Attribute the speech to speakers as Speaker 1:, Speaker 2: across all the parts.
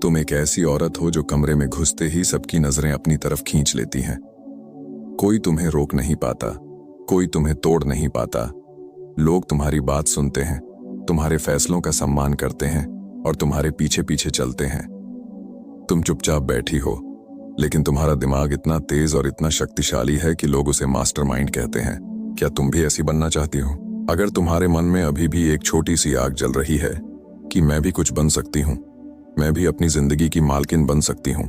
Speaker 1: तुम एक ऐसी औरत हो जो कमरे में घुसते ही सबकी नजरें अपनी तरफ खींच लेती हैं। कोई तुम्हें रोक नहीं पाता, कोई तुम्हें तोड़ नहीं पाता। लोग तुम्हारी बात सुनते हैं, तुम्हारे फैसलों का सम्मान करते हैं और तुम्हारे पीछे पीछे चलते हैं। तुम चुपचाप बैठी हो, लेकिन तुम्हारा दिमाग इतना तेज और इतना शक्तिशाली है कि लोग उसे मास्टरमाइंड कहते हैं। क्या तुम भी ऐसी बनना चाहती हो? अगर तुम्हारे मन में अभी भी एक छोटी सी आग जल रही है कि मैं भी कुछ बन सकती हूँ, मैं भी अपनी जिंदगी की मालकिन बन सकती हूँ,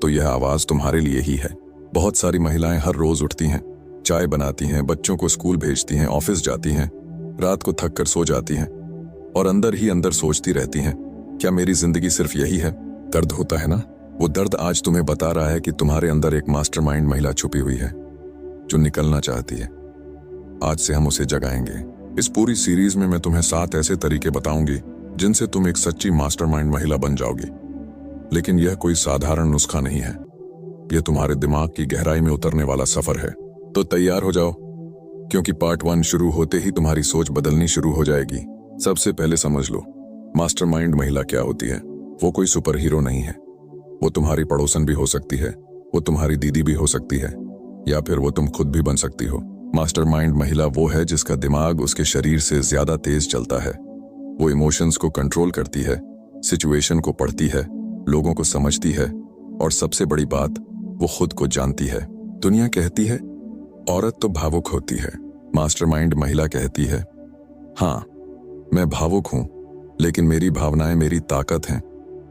Speaker 1: तो यह आवाज तुम्हारे लिए ही है। बहुत सारी महिलाएं हर रोज उठती हैं, चाय बनाती हैं, बच्चों को स्कूल भेजती हैं, ऑफिस जाती हैं, रात को थक कर सो जाती हैं और अंदर ही अंदर सोचती रहती हैं, क्या मेरी जिंदगी सिर्फ यही है? दर्द होता है ना, वो दर्द आज तुम्हें बता रहा है कि तुम्हारे अंदर एक मास्टरमाइंड महिला छुपी हुई है जो निकलना चाहती है। आज से हम उसे जगाएंगे। इस पूरी सीरीज में मैं तुम्हें 7 ऐसे तरीके बताऊंगी जिनसे तुम एक सच्ची मास्टरमाइंड महिला बन जाओगी। लेकिन यह कोई साधारण नुस्खा नहीं है, यह तुम्हारे दिमाग की गहराई में उतरने वाला सफर है। तो तैयार हो जाओ, क्योंकि पार्ट 1 शुरू होते ही तुम्हारी सोच बदलनी शुरू हो जाएगी। सबसे पहले समझ लो, मास्टरमाइंड महिला क्या होती है। वो कोई सुपर हीरो नहीं है। वो तुम्हारी पड़ोसन भी हो सकती है, वो तुम्हारी दीदी भी हो सकती है, या फिर वो तुम खुद भी बन सकती हो। मास्टरमाइंड महिला वो है जिसका दिमाग उसके शरीर से ज्यादा तेज चलता है। वो इमोशंस को कंट्रोल करती है, सिचुएशन को पढ़ती है, लोगों को समझती है और सबसे बड़ी बात, वो खुद को जानती है। दुनिया कहती है औरत तो भावुक होती है, मास्टरमाइंड महिला कहती है हाँ मैं भावुक हूं, लेकिन मेरी भावनाएं मेरी ताकत हैं,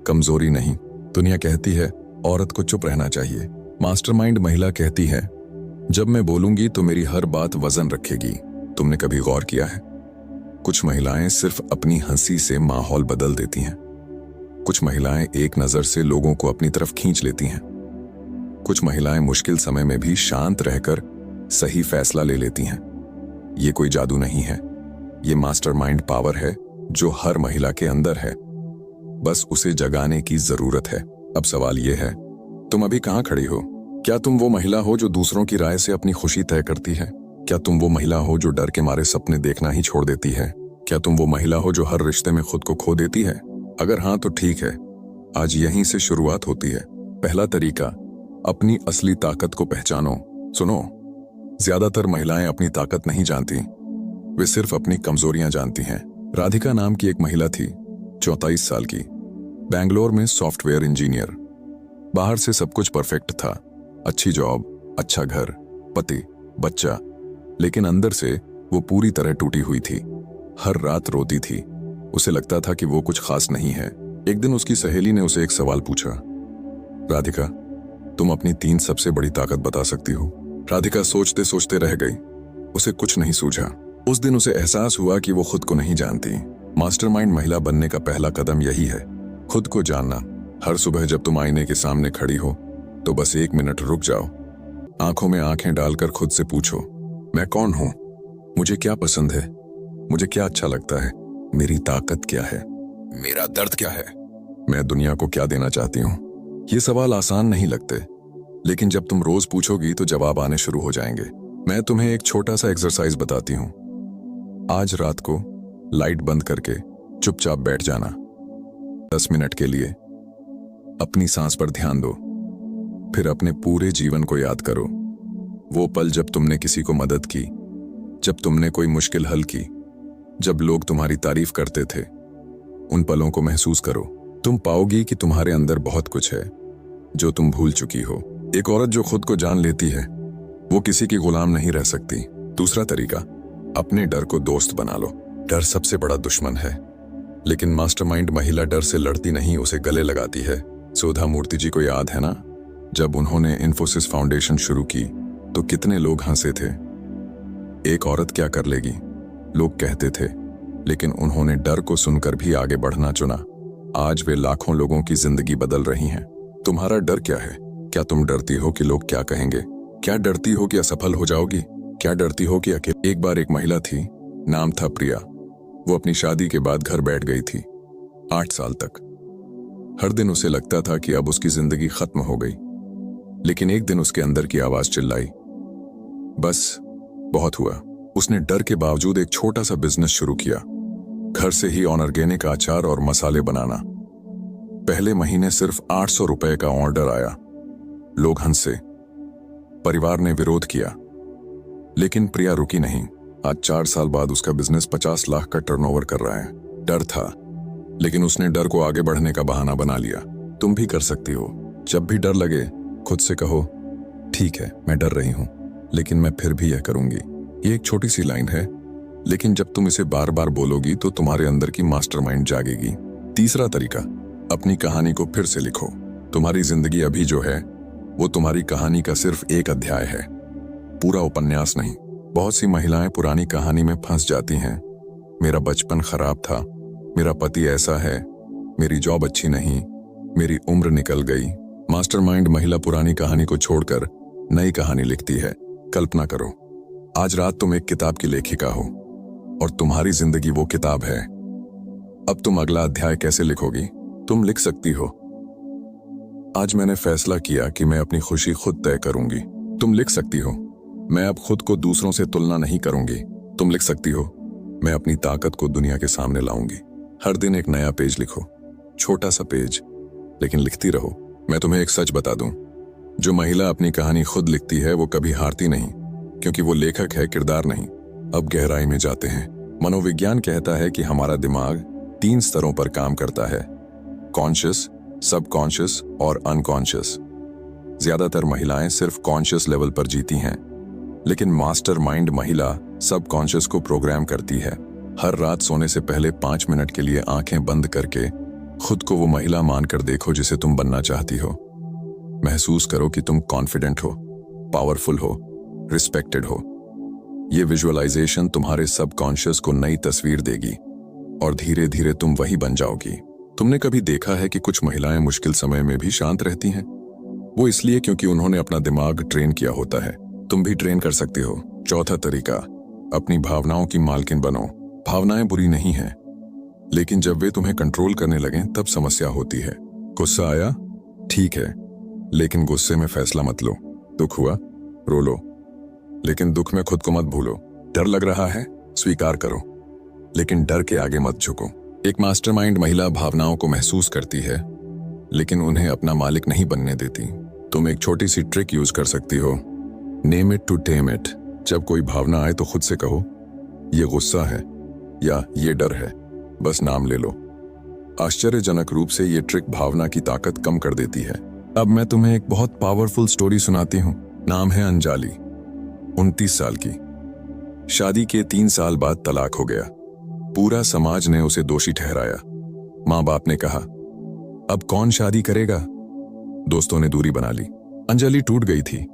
Speaker 1: कमजोरी नहीं। दुनिया कहती है औरत को चुप रहना चाहिए, मास्टरमाइंड महिला कहती है जब मैं बोलूंगी तो मेरी हर बात वजन रखेगी। तुमने कभी गौर किया है, कुछ महिलाएं सिर्फ अपनी हंसी से माहौल बदल देती हैं। कुछ महिलाएं एक नजर से लोगों को अपनी तरफ खींच लेती हैं। कुछ महिलाएं मुश्किल समय में भी शांत रहकर सही फैसला ले लेती हैं। ये कोई जादू नहीं है, ये मास्टरमाइंड पावर है जो हर महिला के अंदर है, बस उसे जगाने की जरूरत है। अब सवाल ये है, तुम अभी कहां खड़ी हो? क्या तुम वो महिला हो जो दूसरों की राय से अपनी खुशी तय करती है? क्या तुम वो महिला हो जो डर के मारे सपने देखना ही छोड़ देती है? क्या तुम वो महिला हो जो हर रिश्ते में खुद को खो देती है? अगर हाँ तो ठीक है, आज यहीं से शुरुआत होती है। पहला तरीका, अपनी असली ताकत को पहचानो। सुनो, ज्यादातर महिलाएं अपनी ताकत नहीं जानती, वे सिर्फ अपनी कमजोरियां जानती हैं। राधिका नाम की एक महिला थी, 34 साल की, बैंगलोर में सॉफ्टवेयर इंजीनियर। बाहर से सब कुछ परफेक्ट था, अच्छी जॉब, अच्छा घर, पति, बच्चा, लेकिन अंदर से वो पूरी तरह टूटी हुई थी। हर रात रोती थी, उसे लगता था कि वो कुछ खास नहीं है। एक दिन उसकी सहेली ने उसे एक सवाल पूछा, राधिका तुम अपनी 3 सबसे बड़ी ताकत बता सकती हो? राधिका सोचते सोचते रह गई, उसे कुछ नहीं सूझा। उस दिन उसे एहसास हुआ कि वो खुद को नहीं जानती। मास्टरमाइंड महिला बनने का पहला कदम यही है, खुद को जानना। हर सुबह जब तुम आईने के सामने खड़ी हो तो बस 1 मिनट रुक जाओ, आंखों में आंखें डालकर खुद से पूछो, मैं कौन हूं? मुझे क्या पसंद है? मुझे क्या अच्छा लगता है? मेरी ताकत क्या है? मेरा दर्द क्या है? मैं दुनिया को क्या देना चाहती हूँ? ये सवाल आसान नहीं लगते, लेकिन जब तुम रोज पूछोगी तो जवाब आने शुरू हो जाएंगे। मैं तुम्हें एक छोटा सा एक्सरसाइज बताती हूँ। आज रात को लाइट बंद करके चुपचाप बैठ जाना, 10 मिनट के लिए अपनी सांस पर ध्यान दो। फिर अपने पूरे जीवन को याद करो, वो पल जब तुमने किसी को मदद की, जब तुमने कोई मुश्किल हल की, जब लोग तुम्हारी तारीफ करते थे। उन पलों को महसूस करो। तुम पाओगी कि तुम्हारे अंदर बहुत कुछ है जो तुम भूल चुकी हो। एक औरत जो खुद को जान लेती है वो किसी की गुलाम नहीं रह सकती। दूसरा तरीका, अपने डर को दोस्त बना लो। डर सबसे बड़ा दुश्मन है, लेकिन मास्टरमाइंड महिला डर से लड़ती नहीं, उसे गले लगाती है। सुधा मूर्ति जी को याद है ना, जब उन्होंने इन्फोसिस फाउंडेशन शुरू की तो कितने लोग हंसे थे। एक औरत क्या कर लेगी, लोग कहते थे, लेकिन उन्होंने डर को सुनकर भी आगे बढ़ना चुना। आज वे लाखों लोगों की जिंदगी बदल रही हैं। तुम्हारा डर क्या है? क्या तुम डरती हो कि लोग क्या कहेंगे? क्या डरती हो कि असफल हो जाओगी? क्या डरती हो कि अकेले? एक बार एक महिला थी, नाम था प्रिया। वो अपनी शादी के बाद घर बैठ गई थी, 8 साल तक। हर दिन उसे लगता था कि अब उसकी जिंदगी खत्म हो गई, लेकिन एक दिन उसके अंदर की आवाज चिल्लाई, बस बहुत हुआ। उसने डर के बावजूद एक छोटा सा बिजनेस शुरू किया, घर से ही ऑर्गेनिक अचार और मसाले बनाना। पहले महीने सिर्फ 800 रुपए का ऑर्डर आया। लोग हंसे, परिवार ने विरोध किया, लेकिन प्रिया रुकी नहीं। आज 4 साल बाद उसका बिजनेस 50 लाख का टर्नओवर कर रहा है। डर था, लेकिन उसने डर को आगे बढ़ने का बहाना बना लिया। तुम भी कर सकती हो। जब भी डर लगे खुद से कहो, ठीक है मैं डर रही हूं, लेकिन मैं फिर भी यह करूंगी। ये एक छोटी सी लाइन है, लेकिन जब तुम इसे बार बार बोलोगी तो तुम्हारे अंदर की मास्टरमाइंड जागेगी। तीसरा तरीका, अपनी कहानी को फिर से लिखो। तुम्हारी जिंदगी अभी जो है वो तुम्हारी कहानी का सिर्फ एक अध्याय है, पूरा उपन्यास नहीं। बहुत सी महिलाएं पुरानी कहानी में फंस जाती हैं। मेरा बचपन खराब था, मेरा पति ऐसा है, मेरी जॉब अच्छी नहीं, मेरी उम्र निकल गई। मास्टरमाइंड महिला पुरानी कहानी को छोड़कर नई कहानी लिखती है। कल्पना करो, आज रात तुम एक किताब की लेखिका हो और तुम्हारी जिंदगी वो किताब है। अब तुम अगला अध्याय कैसे लिखोगी? तुम लिख सकती हो, आज मैंने फैसला किया कि मैं अपनी खुशी खुद तय करूंगी। तुम लिख सकती हो, मैं अब खुद को दूसरों से तुलना नहीं करूंगी। तुम लिख सकती हो, मैं अपनी ताकत को दुनिया के सामने लाऊंगी। हर दिन एक नया पेज लिखो, छोटा सा पेज, लेकिन लिखती रहो। मैं तुम्हें एक सच बता दूं, जो महिला अपनी कहानी खुद लिखती है वो कभी हारती नहीं, क्योंकि वो लेखक है, किरदार नहीं। अब गहराई में जाते हैं। मनोविज्ञान कहता है कि हमारा दिमाग 3 स्तरों पर काम करता है, कॉन्शियस, सबकॉन्शियस और अनकॉन्शियस। ज्यादातर महिलाएं सिर्फ कॉन्शियस लेवल पर जीती हैं, लेकिन मास्टरमाइंड महिला सबकॉन्शियस को प्रोग्राम करती है। हर रात सोने से पहले 5 मिनट के लिए आंखें बंद करके खुद को वो महिला मानकर देखो जिसे तुम बनना चाहती हो। महसूस करो कि तुम कॉन्फिडेंट हो, पावरफुल हो, रिस्पेक्टेड हो। ये विजुअलाइजेशन तुम्हारे सबकॉन्शियस को नई तस्वीर देगी और धीरे धीरे तुम वही बन जाओगी। तुमने कभी देखा है कि कुछ महिलाएं मुश्किल समय में भी शांत रहती हैं? वो इसलिए क्योंकि उन्होंने अपना दिमाग ट्रेन किया होता है। तुम भी ट्रेन कर सकते हो। चौथा तरीका, अपनी भावनाओं की मालकिन बनो। भावनाएं बुरी नहीं हैं, लेकिन जब वे तुम्हें कंट्रोल करने लगें तब समस्या होती है। गुस्सा आया, ठीक है, लेकिन गुस्से में फैसला मत लो। दुख हुआ, रो लो, लेकिन दुख में खुद को मत भूलो। डर लग रहा है, स्वीकार करो, लेकिन डर के आगे मत झुको। एक मास्टरमाइंड महिला भावनाओं को महसूस करती है, लेकिन उन्हें अपना मालिक नहीं बनने देती। तुम एक छोटी सी ट्रिक यूज कर सकती हो, name it to tame it. जब कोई भावना आए तो खुद से कहो, ये गुस्सा है या ये डर है, बस नाम ले लो। आश्चर्यजनक रूप से ये ट्रिक भावना की ताकत कम कर देती है। अब मैं तुम्हें एक बहुत पावरफुल स्टोरी सुनाती हूँ। नाम है अंजलि, 29 साल की। शादी के 3 साल बाद तलाक हो गया। पूरा समाज ने उसे दोषी ठहराया। माँ बाप ने कहा, अब कौन शादी करेगा? दोस्तों ने दूरी बना ली। अंजलि टूट गई थी।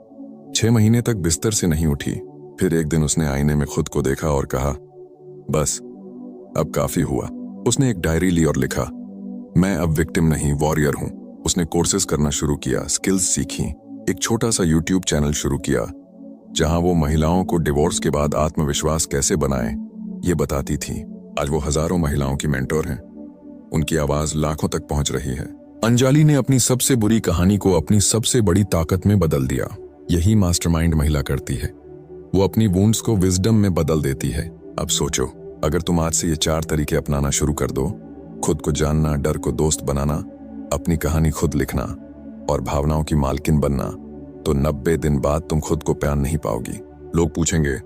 Speaker 1: 6 महीने तक बिस्तर से नहीं उठी। फिर एक दिन उसने आईने में खुद को देखा और कहा, बस अब काफी हुआ। उसने एक डायरी ली और लिखा, मैं अब विक्टिम नहीं, वॉरियर हूं। उसने कोर्सेज करना शुरू किया, स्किल्स सीखी, एक छोटा सा यूट्यूब चैनल शुरू किया जहां वो महिलाओं को डिवोर्स के बाद आत्मविश्वास कैसे बनाएं ये बताती थी। आज वो हजारों महिलाओं की मेंटोर हैं। उनकी आवाज लाखों तक पहुंच रही है। अंजलि ने अपनी सबसे बुरी कहानी को अपनी सबसे बड़ी ताकत में बदल दिया। यही मास्टरमाइंड महिला करती है, वो अपनी वुंड्स को विजडम में बदल देती है। अब सोचो, अगर तुम आज से ये 4 तरीके अपनाना शुरू कर दो, खुद को जानना, डर को दोस्त बनाना, अपनी कहानी खुद लिखना और भावनाओं की मालकिन बनना, तो 90 दिन बाद तुम खुद को पहचान नहीं पाओगी। लोग पूछेंगे,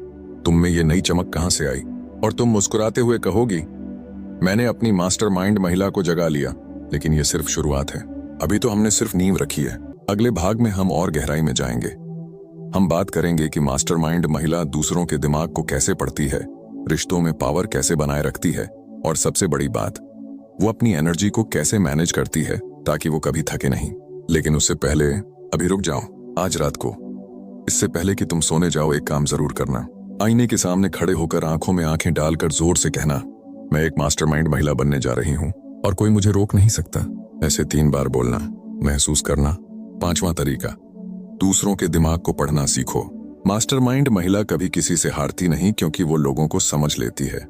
Speaker 1: तुम में ये नई चमक कहां से आई? और तुम मुस्कुराते हुए कहोगी, मैंने अपनी मास्टरमाइंड महिला को जगा लिया। लेकिन ये सिर्फ शुरुआत है, अभी तो हमने सिर्फ नींव रखी है। अगले भाग में हम और गहराई में जाएंगे। हम बात करेंगे कि मास्टरमाइंड महिला दूसरों के दिमाग को कैसे पढ़ती है, रिश्तों में पावर कैसे बनाए रखती है, और सबसे बड़ी बात, वो अपनी एनर्जी को कैसे मैनेज करती है ताकि वो कभी थके नहीं। लेकिन उससे पहले अभी रुक जाओ। आज रात को, इससे पहले कि तुम सोने जाओ, एक काम जरूर करना। आईने के सामने खड़े होकर आंखों में आंखें डालकर जोर से कहना, मैं एक मास्टरमाइंड महिला बनने जा रही हूं और कोई मुझे रोक नहीं सकता। ऐसे 3 बार बोलना, महसूस करना। 5वां तरीका, दूसरों के दिमाग को पढ़ना सीखो। मास्टरमाइंड महिला कभी किसी से हारती नहीं, क्योंकि वो लोगों को समझ लेती है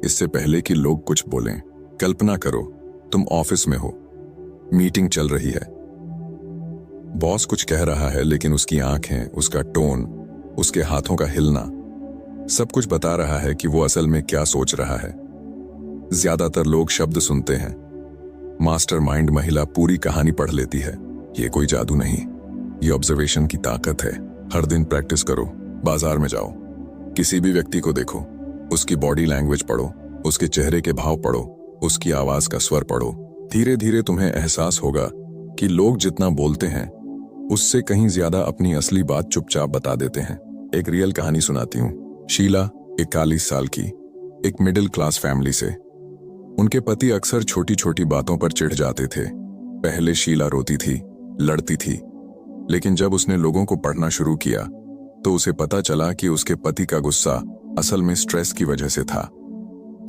Speaker 1: इससे पहले कि लोग कुछ बोलें। कल्पना करो, तुम ऑफिस में हो, मीटिंग चल रही है, बॉस कुछ कह रहा है, लेकिन उसकी आंखें, उसका टोन, उसके हाथों का हिलना सब कुछ बता रहा है कि वो असल में क्या सोच रहा है। ज्यादातर लोग शब्द सुनते हैं, मास्टरमाइंड महिला पूरी कहानी पढ़ लेती है। ये कोई जादू नहीं, ये ऑब्जर्वेशन की ताकत है। हर दिन प्रैक्टिस करो, बाजार में जाओ, किसी भी व्यक्ति को देखो, उसकी बॉडी लैंग्वेज पढ़ो, उसके चेहरे के भाव पढ़ो, उसकी आवाज का स्वर पढ़ो। धीरे धीरे तुम्हें एहसास होगा कि लोग जितना बोलते हैं उससे कहीं ज्यादा अपनी असली बात चुपचाप बता देते हैं। एक रियल कहानी सुनाती हूँ। शीला 41 साल की, एक मिडिल क्लास फैमिली से। उनके पति अक्सर छोटी छोटी बातों पर चिढ़ जाते थे। पहले शीला रोती थी, लड़ती थी, लेकिन जब उसने लोगों को पढ़ना शुरू किया तो उसे पता चला कि उसके पति का गुस्सा असल में स्ट्रेस की वजह से था।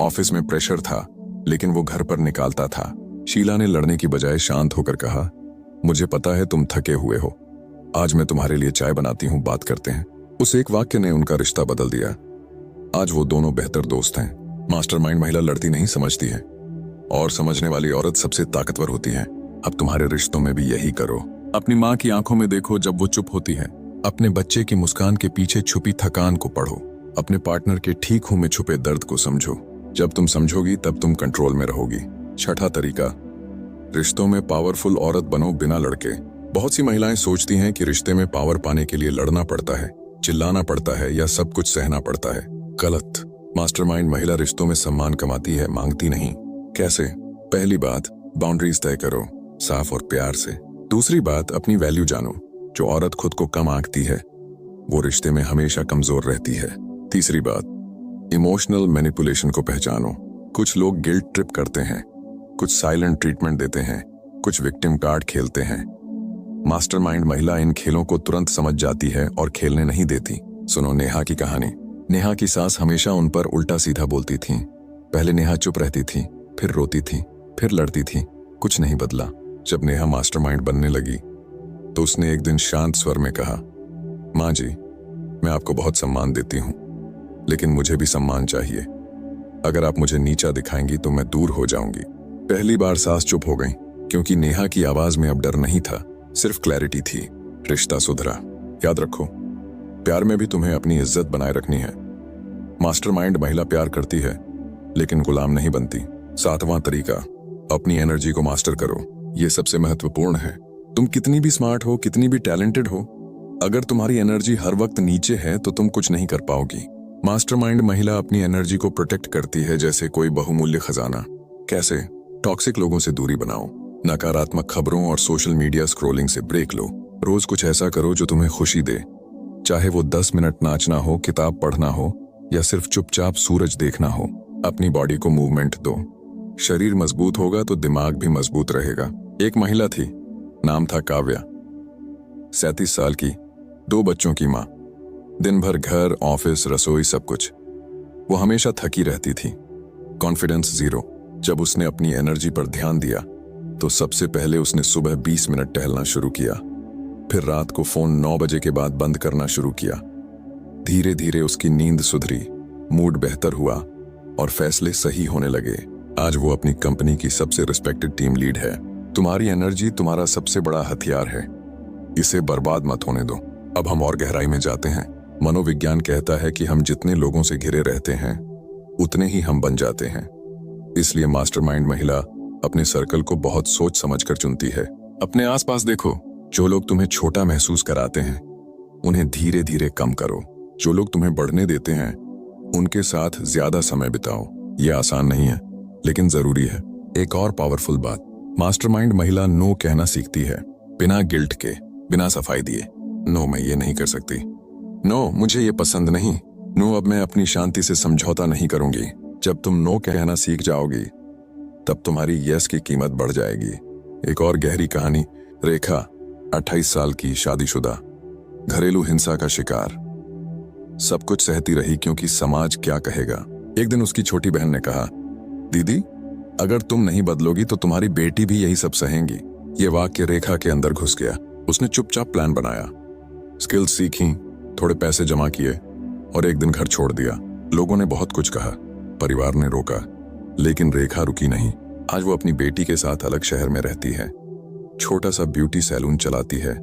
Speaker 1: ऑफिस में प्रेशर था, लेकिन वो घर पर निकालता था। शीला ने लड़ने की बजाय शांत होकर कहा, मुझे पता है तुम थके हुए हो, आज मैं तुम्हारे लिए चाय बनाती हूँ, बात करते हैं। उस एक वाक्य ने उनका रिश्ता बदल दिया। आज वो दोनों बेहतर दोस्त हैं। मास्टरमाइंड महिला लड़ती नहीं, समझती है, और समझने वाली औरत सबसे ताकतवर होती है। अब तुम्हारे रिश्तों में भी यही करो। अपनी माँ की आंखों में देखो जब वो चुप होती है। अपने बच्चे की मुस्कान के पीछे छुपी थकान को पढ़ो। अपने पार्टनर के ठीक हूं में छुपे दर्द को समझो। जब तुम समझोगी तब तुम कंट्रोल में रहोगी। छठा तरीका, रिश्तों में पावरफुल औरत बनो बिना लड़के। बहुत सी महिलाएं सोचती हैं कि रिश्ते में पावर पाने के लिए लड़ना पड़ता है, चिल्लाना पड़ता है या सब कुछ सहना पड़ता है। गलत। मास्टरमाइंड महिला रिश्तों में सम्मान कमाती है, मांगती नहीं। कैसे? पहली बात, बाउंड्रीज तय करो, साफ और प्यार से। दूसरी बात, अपनी वैल्यू जानो। जो औरत खुद को कम आंकती है वो रिश्ते में हमेशा कमजोर रहती है। तीसरी बात, इमोशनल मैनिपुलेशन को पहचानो। कुछ लोग गिल्ट ट्रिप करते हैं, कुछ साइलेंट ट्रीटमेंट देते हैं, कुछ विक्टिम कार्ड खेलते हैं। मास्टरमाइंड महिला इन खेलों को तुरंत समझ जाती है और खेलने नहीं देती। सुनो नेहा की कहानी। नेहा की सास हमेशा उन पर उल्टा सीधा बोलती थी। पहले नेहा चुप रहती थी, फिर रोती थी, फिर लड़ती थी, कुछ नहीं बदला। जब नेहा मास्टरमाइंड बनने लगी तो उसने एक दिन शांत स्वर में कहा, माँ जी, मैं आपको बहुत सम्मान देती हूँ, लेकिन मुझे भी सम्मान चाहिए। अगर आप मुझे नीचा दिखाएंगी तो मैं दूर हो जाऊंगी। पहली बार सास चुप हो गई, क्योंकि नेहा की आवाज में अब डर नहीं था, सिर्फ क्लैरिटी थी। रिश्ता सुधरा। याद रखो, प्यार में भी तुम्हें अपनी इज्जत बनाए रखनी है। मास्टरमाइंड महिला प्यार करती है, लेकिन गुलाम नहीं बनती। सातवां तरीका, अपनी एनर्जी को मास्टर करो। यह सबसे महत्वपूर्ण है। तुम कितनी भी स्मार्ट हो, कितनी भी टैलेंटेड हो, अगर तुम्हारी एनर्जी हर वक्त नीचे है तो तुम कुछ नहीं कर पाओगी। मास्टरमाइंड महिला अपनी एनर्जी को प्रोटेक्ट करती है जैसे कोई बहुमूल्य खजाना। कैसे? टॉक्सिक लोगों से दूरी बनाओ, नकारात्मक खबरों और सोशल मीडिया स्क्रॉलिंग से ब्रेक लो। रोज कुछ ऐसा करो जो तुम्हें खुशी दे, चाहे वो 10 मिनट नाचना हो, किताब पढ़ना हो या सिर्फ चुपचाप सूरज देखना हो। अपनी बॉडी को मूवमेंट दो। शरीर मजबूत होगा तो दिमाग भी मजबूत रहेगा। एक महिला थी, नाम था काव्या। 37 साल की, 2 बच्चों की माँ। दिन भर घर, ऑफिस, रसोई, सब कुछ। वो हमेशा थकी रहती थी, कॉन्फिडेंस जीरो। जब उसने अपनी एनर्जी पर ध्यान दिया तो सबसे पहले उसने सुबह 20 मिनट टहलना शुरू किया, फिर रात को फोन 9 बजे के बाद बंद करना शुरू किया। धीरे धीरे उसकी नींद सुधरी, मूड बेहतर हुआ और फैसले सही होने लगे। आज वो अपनी कंपनी की सबसे रिस्पेक्टेड टीम लीड है। तुम्हारी एनर्जी तुम्हारा सबसे बड़ा हथियार है, इसे बर्बाद मत होने दो। अब हम और गहराई में जाते हैं। मनोविज्ञान कहता है कि हम जितने लोगों से घिरे रहते हैं उतने ही हम बन जाते हैं। इसलिए मास्टरमाइंड महिला अपने सर्कल को बहुत सोच समझकर चुनती है। अपने आसपास देखो, जो लोग तुम्हें छोटा महसूस कराते हैं उन्हें धीरे धीरे कम करो। जो लोग तुम्हें बढ़ने देते हैं उनके साथ ज्यादा समय बिताओ। यह आसान नहीं है, लेकिन जरूरी है। एक और पावरफुल बात, मास्टरमाइंड महिला नो कहना सीखती है, बिना गिल्ट के, बिना सफाई दिए। नो, मैं ये नहीं कर सकती। नो, मुझे ये पसंद नहीं। नो, अब मैं अपनी शांति से समझौता नहीं करूंगी। जब तुम नो कहना सीख जाओगी तब तुम्हारी यस की कीमत बढ़ जाएगी। एक और गहरी कहानी। रेखा 28 साल की, शादीशुदा, घरेलू हिंसा का शिकार। सब कुछ सहती रही क्योंकि समाज क्या कहेगा। एक दिन उसकी छोटी बहन ने कहा, दीदी, अगर तुम नहीं बदलोगी तो तुम्हारी बेटी भी यही सब सहेंगी। ये वाक्य रेखा के अंदर घुस गया। उसने चुपचाप प्लान बनाया, स्किल्स सीखी, थोड़े पैसे जमा किए और एक दिन घर छोड़ दिया। लोगों ने बहुत कुछ कहा, परिवार ने रोका, लेकिन रेखा रुकी नहीं। आज वो अपनी बेटी के साथ अलग शहर में रहती है, छोटा सा ब्यूटी सैलून चलाती है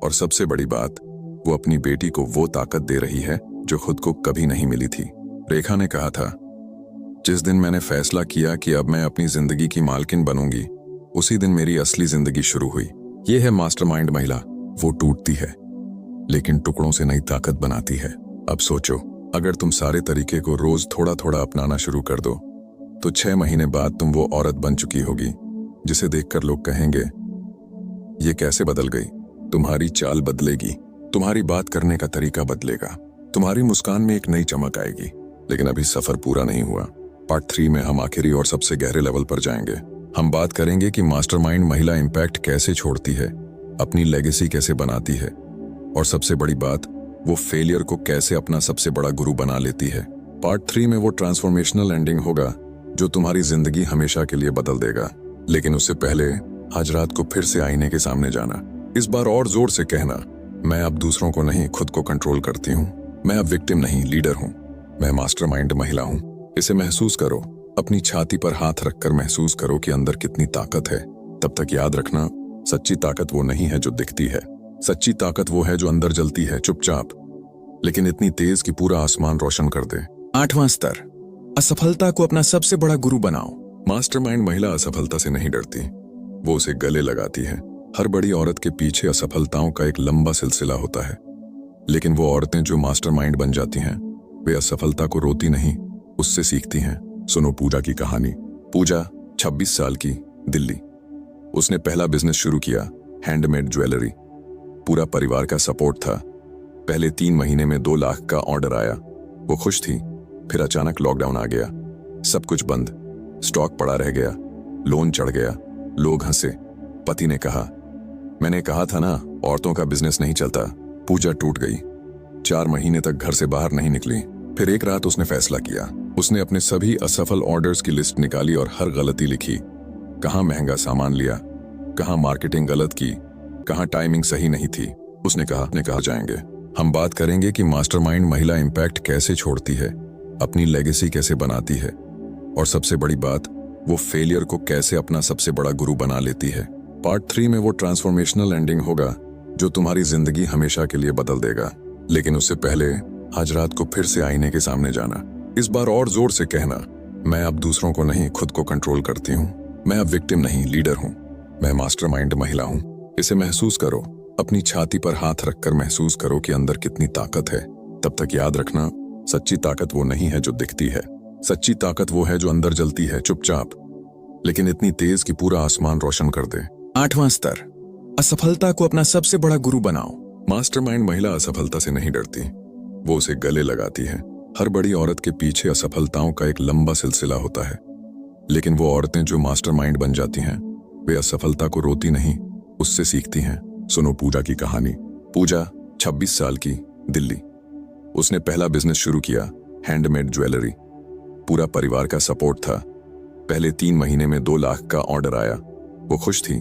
Speaker 1: और सबसे बड़ी बात, वो अपनी बेटी को वो ताकत दे रही है जो खुद को कभी नहीं मिली थी। रेखा ने कहा था, जिस दिन मैंने फैसला किया कि अब मैं अपनी जिंदगी की मालकिन बनूंगी, उसी दिन मेरी असली जिंदगी शुरू हुई। ये है मास्टरमाइंड महिला। वो टूटती है लेकिन टुकड़ों से नई ताकत बनाती है। अब सोचो, अगर तुम सारे तरीके को रोज थोड़ा थोड़ा अपनाना शुरू कर दो तो 6 महीने बाद तुम वो औरत बन चुकी होगी जिसे देखकर लोग कहेंगे, ये कैसे बदल गई। तुम्हारी चाल बदलेगी, तुम्हारी बात करने का तरीका बदलेगा, तुम्हारी मुस्कान में एक नई चमक आएगी। लेकिन अभी सफर पूरा नहीं हुआ। पार्ट 3 में हम आखिरी और सबसे गहरे लेवल पर जाएंगे। हम बात करेंगे कि मास्टरमाइंड महिला इम्पैक्ट कैसे छोड़ती है, अपनी लेगेसी कैसे बनाती है, और सबसे बड़ी बात, वो फेलियर को कैसे अपना सबसे बड़ा गुरु बना लेती है। पार्ट 3 में वो ट्रांसफॉर्मेशनल एंडिंग होगा जो तुम्हारी जिंदगी हमेशा के लिए बदल देगा। लेकिन उससे पहले आज रात को फिर से आईने के सामने जाना, इस बार और जोर से कहना, मैं अब दूसरों को नहीं खुद को कंट्रोल करती हूँ। मैं अब विक्टिम नहीं लीडर हूँ। मैं मास्टरमाइंड महिला हूँ। इसे महसूस करो, अपनी छाती पर हाथ रखकर महसूस करो कि अंदर कितनी ताकत है। तब तक याद रखना, सच्ची ताकत वो नहीं है जो दिखती है। सच्ची ताकत वो है जो अंदर जलती है चुपचाप, लेकिन इतनी तेज कि पूरा आसमान रोशन कर दे। 8वां स्तर, असफलता को अपना सबसे बड़ा गुरु बनाओ। मास्टरमाइंड महिला असफलता से नहीं डरती, वो उसे गले लगाती है। हर बड़ी औरत के पीछे असफलताओं का एक लंबा सिलसिला होता है, लेकिन वो औरतें जो मास्टरमाइंड बन जाती हैं, वे असफलता को रोती नहीं, उससे सीखती हैं। सुनो पूजा की कहानी। पूजा 26 साल की, दिल्ली। उसने पहला बिजनेस शुरू किया, हैंडमेड ज्वेलरी। पूरा परिवार का सपोर्ट था। पहले 3 महीने में 2 लाख का ऑर्डर आया। वो खुश थी। फिर अचानक लॉकडाउन आ गया, सब कुछ बंद, स्टॉक पड़ा रह गया, लोन चढ़ गया, लोग हंसे। पति ने कहा, मैंने कहा था ना औरतों का बिजनेस नहीं चलता। पूजा टूट गई। 4 महीने तक घर से बाहर नहीं निकली। फिर एक रात उसने फैसला किया। उसने अपने सभी असफल ऑर्डर्स की लिस्ट निकाली और हर गलती लिखी। कहाँ महंगा सामान लिया, कहाँ मार्केटिंग गलत की, कहाँ टाइमिंग सही नहीं थी। उसने कहा जाएंगे। हम बात करेंगे कि मास्टरमाइंड महिला इम्पैक्ट कैसे छोड़ती है, अपनी लेगेसी कैसे बनाती है, और सबसे बड़ी बात, वो फेलियर को कैसे अपना सबसे बड़ा गुरु बना लेती है। पार्ट 3 में वो ट्रांसफॉर्मेशनल एंडिंग होगा जो तुम्हारी जिंदगी हमेशा के लिए बदल देगा। लेकिन उससे पहले आज रात को फिर से आईने के सामने जाना, इस बार और जोर से कहना, मैं अब दूसरों को नहीं खुद को कंट्रोल करती हूँ। मैं अब विक्टिम नहीं लीडर हूँ। मैं मास्टरमाइंड महिला हूँ। इसे महसूस करो, अपनी छाती पर हाथ रखकर महसूस करो कि अंदर कितनी ताकत है। तब तक याद रखना, सच्ची ताकत वो नहीं है जो दिखती है। सच्ची ताकत वो है जो अंदर जलती है चुपचाप, लेकिन इतनी तेज कि पूरा आसमान रोशन कर दे। 8वां स्तर, असफलता को अपना सबसे बड़ा गुरु बनाओ। मास्टरमाइंड महिला असफलता से नहीं डरती, वो उसे गले लगाती है। हर बड़ी औरत के पीछे असफलताओं का एक लंबा सिलसिला होता है, लेकिन वो औरतें जो मास्टरमाइंड बन जाती हैं, वे असफलता को रोती नहीं, उससे सीखती हैं। सुनो पूजा की कहानी। पूजा 26 साल की, दिल्ली। उसने पहला बिजनेस शुरू किया, हैंडमेड ज्वेलरी। पूरा परिवार का सपोर्ट था। पहले 3 महीने में 2 लाख का ऑर्डर आया। वो खुश थी।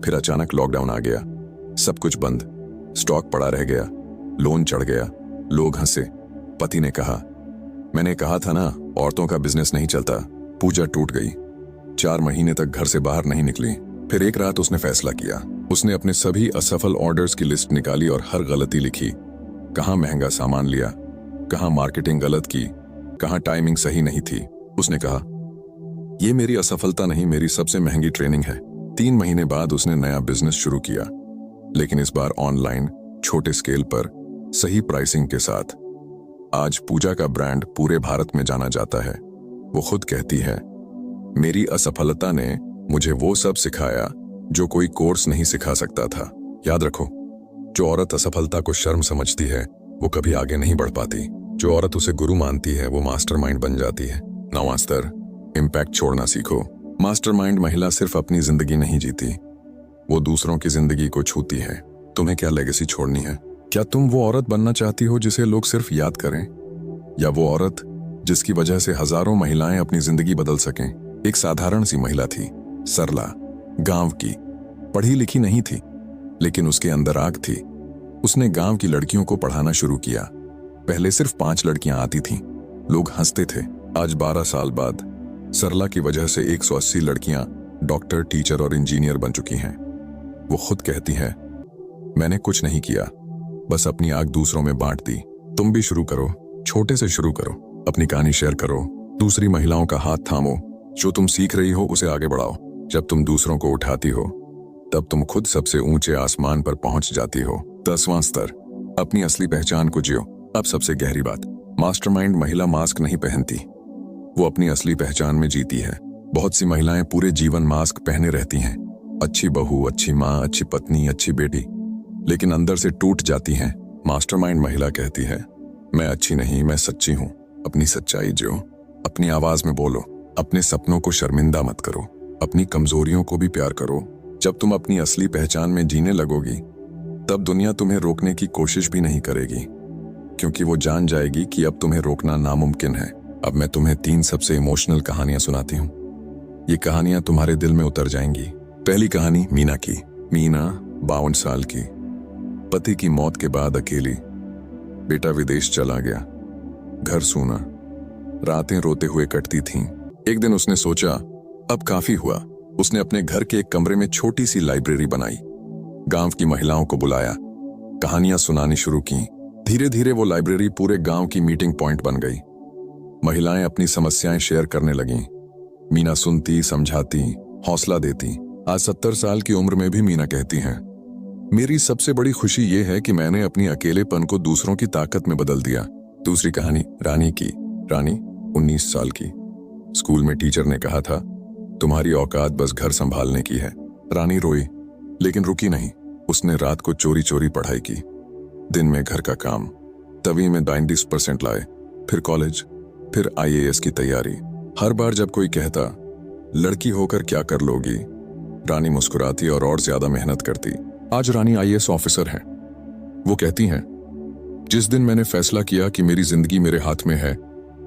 Speaker 1: फिर अचानक लॉकडाउन आ गया, सब कुछ बंद, स्टॉक पड़ा रह गया, लोन चढ़ गया, लोग हंसे। पति ने कहा, मैंने कहा था ना औरतों का बिजनेस नहीं चलता। पूजा टूट गई। 4 महीने तक घर से बाहर नहीं निकली। फिर एक रात उसने फैसला किया। उसने अपने सभी असफल ऑर्डर्स की लिस्ट निकाली और हर गलती लिखी। कहाँ महंगा सामान लिया, कहाँ मार्केटिंग गलत की, कहाँ टाइमिंग सही नहीं थी। उसने कहा, ये मेरी असफलता नहीं, मेरी सबसे महंगी ट्रेनिंग है। 3 महीने बाद उसने नया बिजनेस शुरू किया, लेकिन इस बार ऑनलाइन, छोटे स्केल पर, सही प्राइसिंग के साथ। आज पूजा का ब्रांड पूरे भारत में जाना जाता है। वो खुद कहती है, मेरी असफलता ने मुझे वो सब सिखाया जो कोई कोर्स नहीं सिखा सकता था। याद रखो, जो औरत असफलता को शर्म समझती है वो कभी आगे नहीं बढ़ पाती। जो औरत उसे गुरु मानती है वो मास्टरमाइंड बन जाती है। 9वां स्तर, इम्पैक्ट छोड़ना सीखो। मास्टरमाइंड महिला सिर्फ अपनी जिंदगी नहीं जीती, वो दूसरों की जिंदगी को छूती है। तुम्हें क्या लेगेसी छोड़नी है? क्या तुम वो औरत बनना चाहती हो जिसे लोग सिर्फ याद करें, या वो औरत जिसकी वजह से हजारों महिलाएं अपनी जिंदगी बदल सकें? एक साधारण सी महिला थी, सरला, गांव की, पढ़ी लिखी नहीं थी, लेकिन उसके अंदर आग थी। उसने गांव की लड़कियों को पढ़ाना शुरू किया। पहले सिर्फ 5 लड़कियां आती थीं, लोग हंसते थे। आज 12 साल बाद सरला की वजह से 180 लड़कियां डॉक्टर, टीचर और इंजीनियर बन चुकी हैं। वो खुद कहती है, मैंने कुछ नहीं किया, बस अपनी आग दूसरों में बांट दी। तुम भी शुरू करो, छोटे से शुरू करो, अपनी कहानी शेयर करो, दूसरी महिलाओं का हाथ थामो, जो तुम सीख रही हो उसे आगे बढ़ाओ। जब तुम दूसरों को उठाती हो तब तुम खुद सबसे ऊंचे आसमान पर पहुंच जाती हो। 10वां स्तर, अपनी असली पहचान को जियो। अब सबसे गहरी बात, मास्टरमाइंड महिला मास्क नहीं पहनती, वो अपनी असली पहचान में जीती है। बहुत सी महिलाएं पूरे जीवन मास्क पहने रहती हैं, अच्छी बहू, अच्छी माँ, अच्छी पत्नी, अच्छी बेटी, लेकिन अंदर से टूट जाती हैं। मास्टरमाइंड महिला कहती है, मैं अच्छी नहीं, मैं सच्ची हूं। अपनी सच्चाई जियो, अपनी आवाज में बोलो, अपने सपनों को शर्मिंदा मत करो, अपनी कमजोरियों को भी प्यार करो। जब तुम अपनी असली पहचान में जीने लगोगी तब दुनिया तुम्हें रोकने की कोशिश भी नहीं करेगी, क्योंकि वो जान जाएगी कि अब तुम्हें रोकना नामुमकिन है। अब मैं तुम्हें 3 सबसे इमोशनल कहानियां सुनाती हूँ। ये कहानियां तुम्हारे दिल में उतर जाएंगी। पहली कहानी मीना की। मीना 52 साल की, पति की मौत के बाद अकेली, बेटा विदेश चला गया, घर सूना, रातें रोते हुए कटती थीं। एक दिन उसने सोचा अब काफी हुआ। उसने अपने घर के एक कमरे में छोटी सी लाइब्रेरी बनाई, गांव की महिलाओं को बुलाया, कहानियां सुनानी शुरू की। धीरे धीरे वो लाइब्रेरी पूरे गांव की मीटिंग पॉइंट बन गई। महिलाएं अपनी समस्याएं शेयर करने लगीं। मीना सुनती, समझाती, हौसला देती। आज 70 साल की उम्र में भी मीना कहती हैं, मेरी सबसे बड़ी खुशी ये है कि मैंने अपनी अकेलेपन को दूसरों की ताकत में बदल दिया। दूसरी कहानी रानी की। रानी 19 साल की, स्कूल में टीचर ने कहा था तुम्हारी औकात बस घर संभालने की है। रानी रोई, लेकिन रुकी नहीं। उसने रात को चोरी चोरी पढ़ाई की, दिन में घर का काम, तभी में 92% लाए, फिर कॉलेज, फिर IAS की तैयारी। हर बार जब कोई कहता लड़की होकर क्या कर लोगी, रानी मुस्कुराती और ज्यादा मेहनत करती। आज रानी IAS ऑफिसर हैं। वो कहती हैं, जिस दिन मैंने फैसला किया कि मेरी जिंदगी मेरे हाथ में है,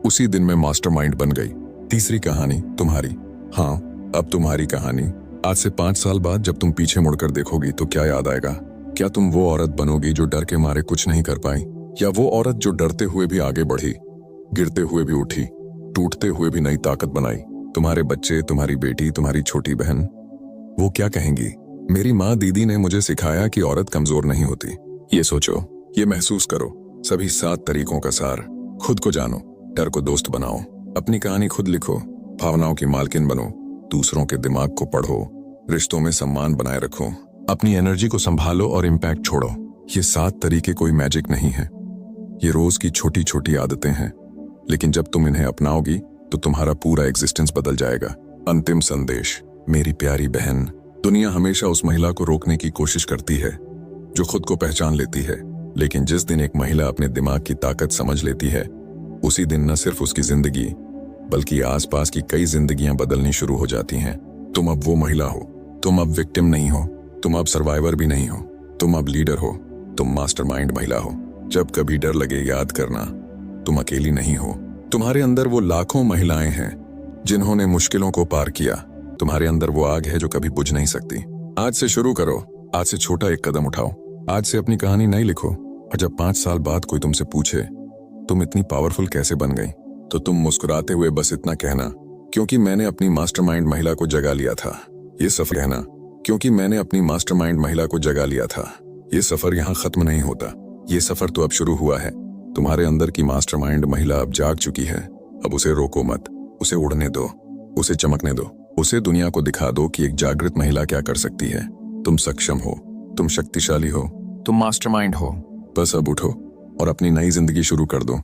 Speaker 1: उसी दिन मैं मास्टरमाइंड बन गई। तीसरी कहानी तुम्हारी। हाँ, अब तुम्हारी कहानी। आज से 5 साल बाद जब तुम पीछे मुड़कर देखोगी तो क्या याद आएगा? क्या तुम वो औरत बनोगी जो डर के मारे कुछ नहीं कर पाई, या वो औरत जो डरते हुए भी आगे बढ़ी, गिरते हुए भी उठी, टूटते हुए भी नई ताकत बनाई? तुम्हारे बच्चे, तुम्हारी बेटी, तुम्हारी छोटी बहन, वो क्या कहेंगी? मेरी माँ दीदी ने मुझे सिखाया कि औरत कमजोर नहीं होती। ये सोचो, ये महसूस करो, सभी 7 तरीकों का सार। खुद को जानो, डर को दोस्त बनाओ, अपनी कहानी खुद लिखो, भावनाओं की मालकिन बनो, दूसरों के दिमाग को पढ़ो, रिश्तों में सम्मान बनाए रखो, अपनी एनर्जी को संभालो और इम्पैक्ट छोड़ो। ये 7 तरीके कोई मैजिक नहीं है, ये रोज की छोटी छोटी आदतें हैं, लेकिन जब तुम इन्हें अपनाओगी तो तुम्हारा पूरा एग्जिस्टेंस बदल जाएगा। अंतिम संदेश, मेरी प्यारी बहन, दुनिया हमेशा उस महिला को रोकने की कोशिश करती है जो खुद को पहचान लेती है, लेकिन जिस दिन एक महिला अपने दिमाग की ताकत समझ लेती है, उसी दिन न सिर्फ उसकी जिंदगी बल्कि आसपास की कई जिंदगियां बदलनी शुरू हो जाती हैं। तुम अब वो महिला हो, तुम अब विक्टिम नहीं हो, तुम अब सर्वाइवर भी नहीं हो, तुम अब लीडर हो, तुम मास्टरमाइंड महिला हो। जब कभी डर लगे याद करना, तुम अकेली नहीं हो। तुम्हारे अंदर वो लाखों महिलाएं हैं जिन्होंने मुश्किलों को पार किया। तुम्हारे अंदर वो आग है जो कभी बुझ नहीं सकती। आज से शुरू करो, आज से छोटा एक कदम उठाओ, आज से अपनी कहानी नई लिखो। और जब 5 साल बाद कोई तुमसे पूछे तुम इतनी पावरफुल कैसे बन गई, तो तुम मुस्कुराते हुए बस इतना कहना, क्योंकि मैंने अपनी मास्टरमाइंड महिला को जगा लिया था। ये सफर कहना, क्योंकि मैंने अपनी मास्टरमाइंड महिला को जगा लिया था। ये सफर यहाँ खत्म नहीं होता, ये सफर तो अब शुरू हुआ है। तुम्हारे अंदर की मास्टरमाइंड महिला अब जाग चुकी है। अब उसे रोको मत, उसे उड़ने दो, उसे चमकने दो, उसे दुनिया को दिखा दो कि एक जागृत महिला क्या कर सकती है। तुम सक्षम हो, तुम शक्तिशाली हो, तुम मास्टरमाइंड हो। बस अब उठो और अपनी नई जिंदगी शुरू कर दो।